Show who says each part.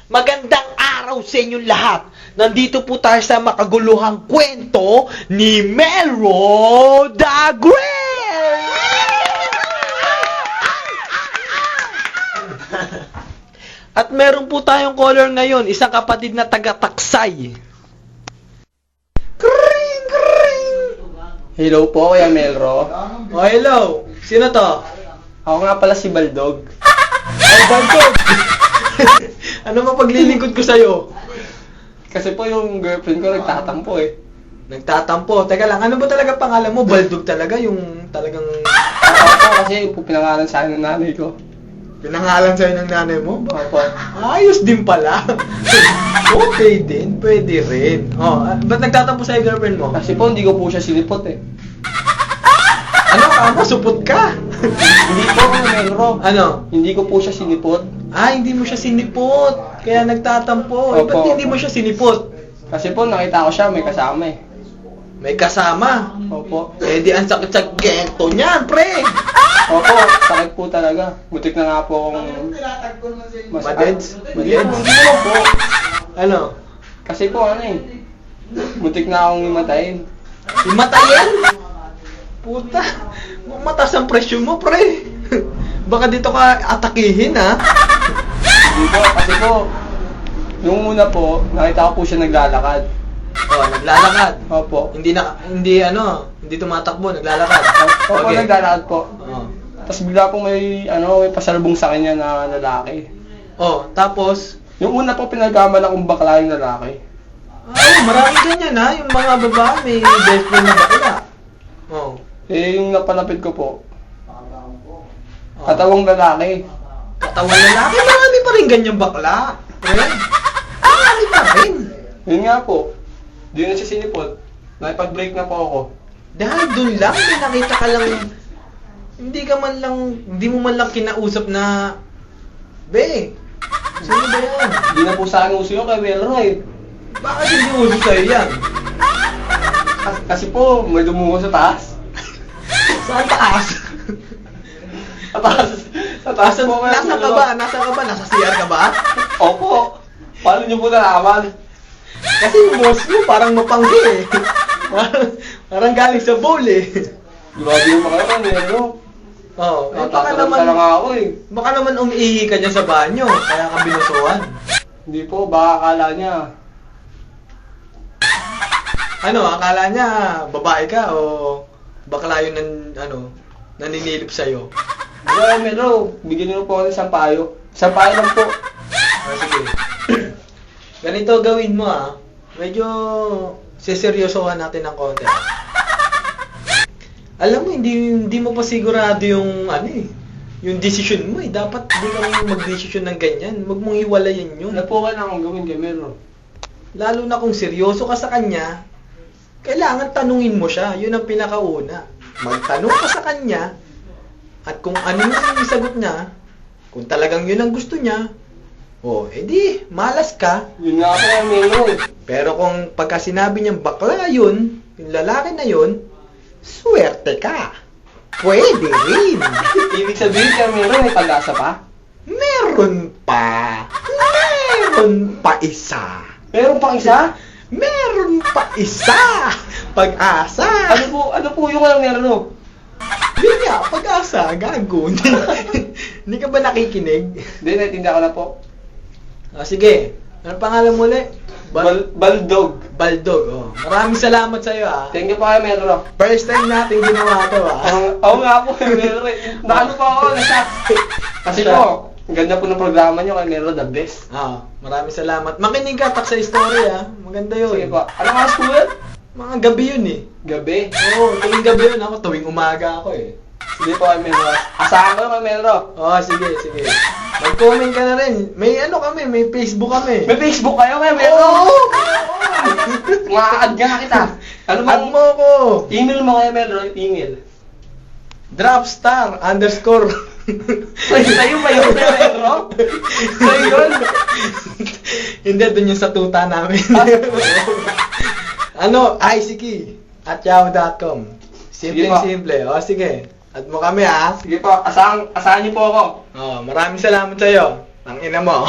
Speaker 1: Magandang araw sa inyong lahat. Nandito po tayo sa makaguluhang kwento ni Melro the Great. At meron po tayong caller ngayon, isang kapatid na taga-Taksay. Kring, kring.
Speaker 2: Hello po, Kuya Melro.
Speaker 1: Oh, hello. Sino to?
Speaker 2: Ako nga pala si Baldog.
Speaker 1: Ay, Bantog. Ano mapaglilingkod ko sa'yo?
Speaker 2: Kasi po yung girlfriend ko nagtatampo eh.
Speaker 1: Nagtatampo. Teka lang, ano ba talaga pangalan mo? Baldog talaga? Yung talagang
Speaker 2: Ako kasi po pinangalan sa akin ng nanay ko.
Speaker 1: pinangalan sa'yo ng nanay mo?
Speaker 2: Opo.
Speaker 1: Ayos din pala. Okay din, pwede rin. Oh, ba't nagtatampo sa'yo girlfriend mo?
Speaker 2: Kasi po hindi ko po siya sinipot eh.
Speaker 1: Ano ka? Masupot ka?
Speaker 2: Hindi po, Kuya Melro.
Speaker 1: Ano?
Speaker 2: Hindi ko po siya sinipot.
Speaker 1: Hindi mo siya sinipot. Kaya nagtatampo. Eh, ba't
Speaker 2: Opo.
Speaker 1: hindi mo siya sinipot?
Speaker 2: Kasi po nakita ko siya may kasama eh.
Speaker 1: May kasama.
Speaker 2: Opo.
Speaker 1: Eh di ang sakit sa gento niyan, pre.
Speaker 2: Opo, sakit po talaga. Butik na nga po akong...
Speaker 1: Madeds?
Speaker 2: Hindi naman po.
Speaker 1: Ano?
Speaker 2: Kasi po ano eh. Butik na akong imatayin.
Speaker 1: Imatayin? Puta, mataas ang presyo mo, pre. Baka dito ka atakihin, ha?
Speaker 2: Hindi po, kasi po, yung una po, nakita ko po siya naglalakad.
Speaker 1: Oh, naglalakad.
Speaker 2: Opo.
Speaker 1: Hindi tumatakbo, naglalakad.
Speaker 2: Opo, naglalakad po.
Speaker 1: Oh.
Speaker 2: Tapos bigla po may pasalubong sa kanya na lalaki.
Speaker 1: Oh, tapos,
Speaker 2: Yung una po pinagkamala kong bakla yung lalaki.
Speaker 1: marami ganyan, ha? Yung mga babae, may best friend na bakla. Oh.
Speaker 2: Eh, yung napalapit ko po,
Speaker 1: Oh.
Speaker 2: katawang lalaki.
Speaker 1: Katawan lalaki, marami pa rin ganyang bakla. Pre, marami pa rin.
Speaker 2: Yun nga po, di na siya sinipot. Nakipag-break na po ako.
Speaker 1: Dahil dun lang, may nakita ka lang, hindi mo man lang kinausap na, Be, sino ba yan?
Speaker 2: Di na po sa akin uso yun kay Melro eh.
Speaker 1: Bakit hindi uso sa'yo yan?
Speaker 2: Kasi po, may dumungo sa taas.
Speaker 1: Saan taas?
Speaker 2: Sa taas. Sa taas po kaya
Speaker 1: Nasa ka ba? Nasa ka ba? Nasa CR ka ba?
Speaker 2: Opo. Paano niyo po nalaman?
Speaker 1: Kasi yung boss mo parang mapanggi eh. Parang galing sa bowl eh.
Speaker 2: Grabe yung mga kayo, Melro.
Speaker 1: Oo. baka
Speaker 2: Natataranta
Speaker 1: naman,
Speaker 2: lang ako eh.
Speaker 1: baka naman umiihi ka dyan sa banyo, kaya ka binusuan.
Speaker 2: Hindi po, baka akala niya.
Speaker 1: Ano, akala niya babae ka o bakla yun naninilip sa'yo?
Speaker 2: Well, Melro, bigyan niyo po ako ng isang payo. Isang payo lang po.
Speaker 1: Sige. Ganito gawin mo Medyo seseryosohan natin ng konti. Alam mo, hindi mo pa sigurado yung yung decision mo Dapat di ka mag-decision ng ganyan. Huwag mong iwalayin yun.
Speaker 2: Ano po ka na akong gawin kay Melro?
Speaker 1: Lalo na kung seryoso ka sa kanya, kailangan tanungin mo siya. Yun ang pinakauna. Magtanong ka sa kanya, at kung ano yung sagot niya, kung talagang yun ang gusto niya, edi, malas ka.
Speaker 2: Yun nga po kay Melro eh.
Speaker 1: Pero kung pagka sinabi niyang bakla yun, yung lalaki na yun, swerte ka. Pwede rin.
Speaker 2: Ibig sabihin kay Melro, may pag-asa pa?
Speaker 1: Meron pa. Meron pa isa.
Speaker 2: Meron pang isa?
Speaker 1: Meron pa isa. Pag-asa.
Speaker 2: Ano po yung walang Melro?
Speaker 1: Yun nga, pag-asa. Gago. Hindi ka ba nakikinig?
Speaker 2: Hindi, naitindihan ko na po.
Speaker 1: Sige. Ano pangalan mo ulit?
Speaker 2: Baldog.
Speaker 1: Baldog. Maraming salamat sa'yo
Speaker 2: Thank you po kay Melro.
Speaker 1: First time natin ginawa to
Speaker 2: Oo nga po kay Melro eh. Nakano po ako, nasa... Kasi po, ang ganda po ng programa niyo kay Melro, the best.
Speaker 1: Maraming salamat. Makinig ka, tak sa story Maganda yun.
Speaker 2: Sige po. Ano nga po yun?
Speaker 1: Mga gabi yun
Speaker 2: Gabi.
Speaker 1: Oo, tuwing gabi yun ako. Tuwing umaga ako
Speaker 2: Sige po kay Melro. Asahan ko kay Melro.
Speaker 1: Sige. Mag-comment ka na rin. May may Facebook kami.
Speaker 2: May Facebook kayo kay Melro?
Speaker 1: Oo!
Speaker 2: Mga-add nga kita. Ano
Speaker 1: Add mo ko.
Speaker 2: Email mo kay Melro, email.
Speaker 1: Dropstar _
Speaker 2: Sa'yo ba yun kay Melro? Sa'yo yun?
Speaker 1: Hindi, dun yung sa tuta namin. ICK @yahoo.com. Simple. Sige. Add mo kami
Speaker 2: Sige po, asahan niyo po ako.
Speaker 1: Maraming salamat sa'yo. Ang ina mo.